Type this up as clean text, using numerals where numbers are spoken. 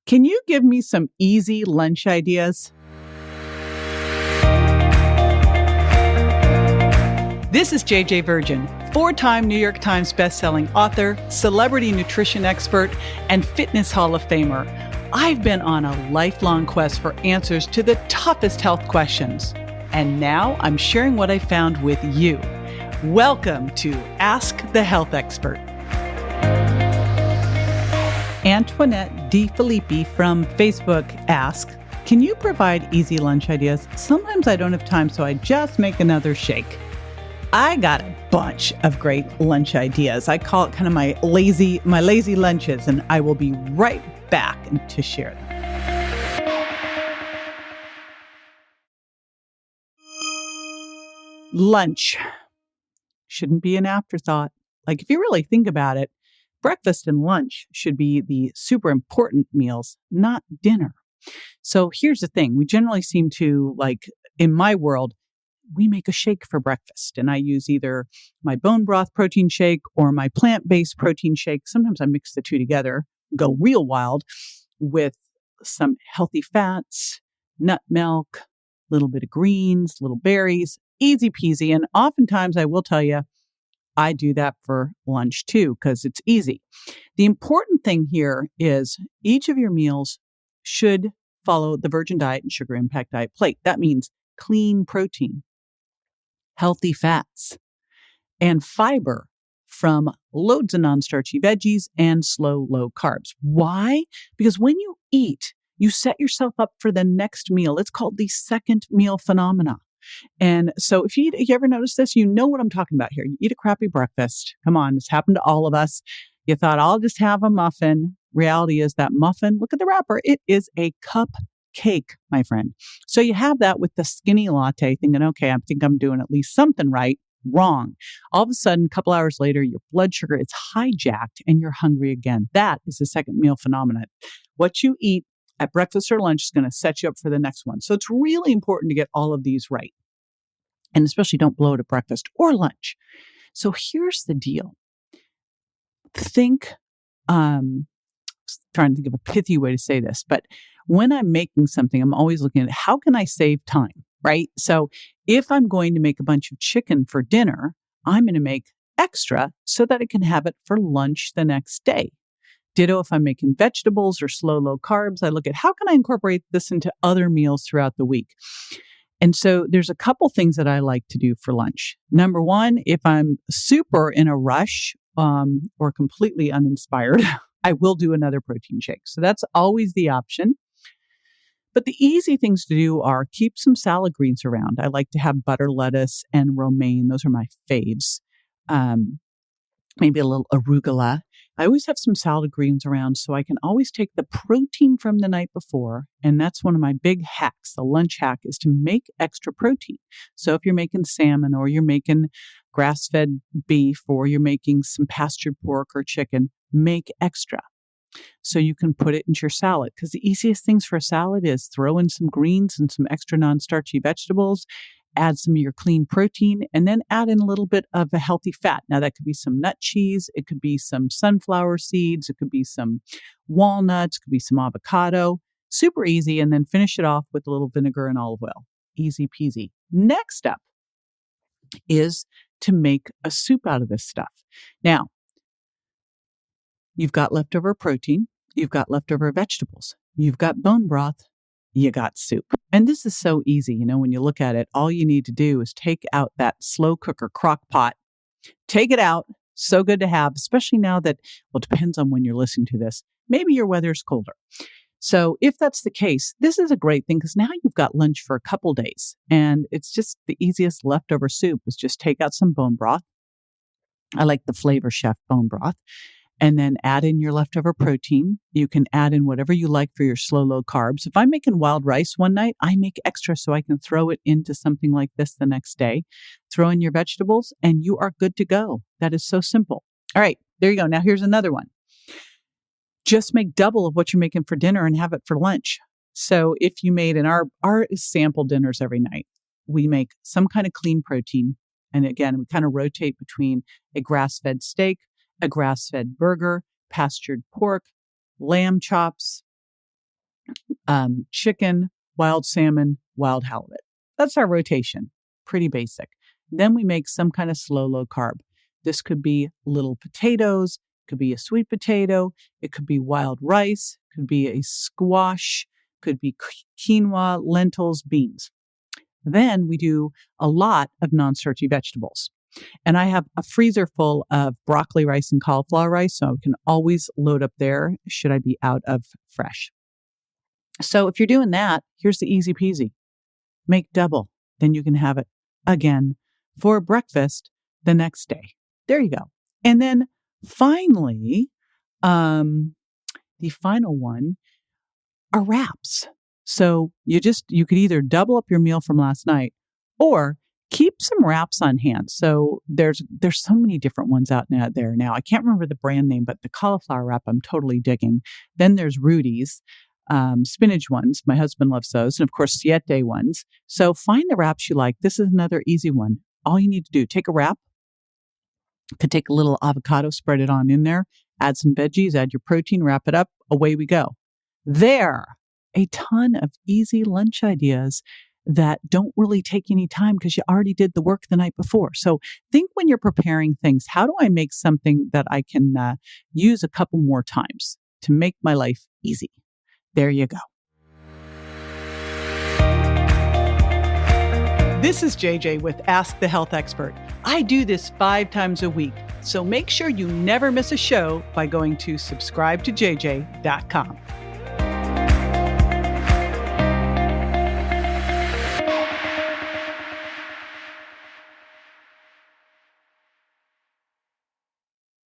Can you give me some easy lunch ideas? This is JJ Virgin, 4-time New York Times bestselling author, celebrity nutrition expert, and fitness Hall of Famer. I've been on a lifelong quest for answers to the toughest health questions. And now I'm sharing what I found with you. Welcome to Ask the Health Expert. Antoinette D. Filippi from Facebook asks, can you provide easy lunch ideas? Sometimes I don't have time, so I just make another shake. I got a bunch of great lunch ideas. I call it kind of my lazy lunches, and I will be right back to share them. Lunch shouldn't be an afterthought. Like, if you really think about it, breakfast and lunch should be the super important meals, not dinner. So here's the thing. We generally seem to, in my world, we make a shake for breakfast. And I use either my bone broth protein shake or my plant-based protein shake. Sometimes I mix the two together, go real wild with some healthy fats, nut milk, a little bit of greens, little berries, easy peasy. And oftentimes I will tell you, I do that for lunch too, because it's easy. The important thing here is each of your meals should follow the Virgin Diet and Sugar Impact Diet plate. That means clean protein, healthy fats, and fiber from loads of non-starchy veggies and low carbs. Why? Because when you eat, you set yourself up for the next meal. It's called the second meal phenomena. And so if you ever notice this, you know what I'm talking about here. You eat a crappy breakfast. Come on, it's happened to all of us. You thought, I'll just have a muffin. Reality is that muffin, look at the wrapper. It is a cupcake, my friend. So you have that with the skinny latte thinking, okay, I think I'm doing at least something right. Wrong. All of a sudden, a couple hours later, your blood sugar is hijacked and you're hungry again. That is the second meal phenomenon. What you eat at breakfast or lunch is going to set you up for the next one. So it's really important to get all of these right. And especially don't blow it at breakfast or lunch. So here's the deal. Trying to think of a pithy way to say this, but when I'm making something, I'm always looking at how can I save time, right? So if I'm going to make a bunch of chicken for dinner, I'm going to make extra so that I can have it for lunch the next day. Ditto if I'm making vegetables or low carbs, I look at how can I incorporate this into other meals throughout the week. And so there's a couple things that I like to do for lunch. Number one, if I'm super in a rush or completely uninspired, I will do another protein shake. So that's always the option. But the easy things to do are keep some salad greens around. I like to have butter lettuce and romaine. Those are my faves. Maybe a little arugula. I always have some salad greens around so I can always take the protein from the night before. And that's one of my big hacks. The lunch hack is to make extra protein. So if you're making salmon or you're making grass-fed beef or you're making some pastured pork or chicken, make extra so you can put it into your salad. Because the easiest things for a salad is throw in some greens and some extra non-starchy vegetables, add some of your clean protein, and then add in a little bit of a healthy fat. Now, that could be some nut cheese. It could be some sunflower seeds. It could be some walnuts. It could be some avocado. Super easy. And then finish it off with a little vinegar and olive oil. Easy peasy. Next up is to make a soup out of this stuff. Now, you've got leftover protein. You've got leftover vegetables. You've got bone broth. You got soup. And this is so easy. You know, when you look at it, all you need to do is take out that slow cooker crock pot, take it out. So good to have, especially now that, well, it depends on when you're listening to this. Maybe your weather's colder. So if that's the case, this is a great thing because now you've got lunch for a couple days and it's just the easiest leftover soup is just take out some bone broth. I like the Flavor Chef bone broth. And then add in your leftover protein. You can add in whatever you like for your low carbs. If I'm making wild rice one night, I make extra so I can throw it into something like this the next day. Throw in your vegetables and you are good to go. That is so simple. All right, there you go. Now here's another one. Just make double of what you're making for dinner and have it for lunch. So if you made in our sample dinners every night, we make some kind of clean protein. And again, we kind of rotate between a grass-fed steak, a grass-fed burger, pastured pork, lamb chops, chicken, wild salmon, wild halibut. That's our rotation. Pretty basic. Then we make some kind of slow, low carb. This could be little potatoes, could be a sweet potato, it could be wild rice, could be a squash, could be quinoa, lentils, beans. Then we do a lot of non-starchy vegetables. And I have a freezer full of broccoli rice and cauliflower rice, so I can always load up there should I be out of fresh. So if you're doing that, here's the easy peasy. Make double. Then you can have it again for breakfast the next day. There you go. And then finally, the final one are wraps. So you could either double up your meal from last night or keep some wraps on hand. So there's so many different ones out there now. I can't remember the brand name, but the cauliflower wrap I'm totally digging. Then there's Rudy's. Spinach ones. My husband loves those. And of course, Siete ones. So find the wraps you like. This is another easy one. All you need to do, take a wrap, could take a little avocado, spread it on in there, add some veggies, add your protein, wrap it up. Away we go. There, a ton of easy lunch ideas that don't really take any time because you already did the work the night before. So think when you're preparing things, how do I make something that I can use a couple more times to make my life easy? There you go. This is JJ with Ask the Health Expert. I do this 5 times a week, so make sure you never miss a show by going to subscribetojj.com.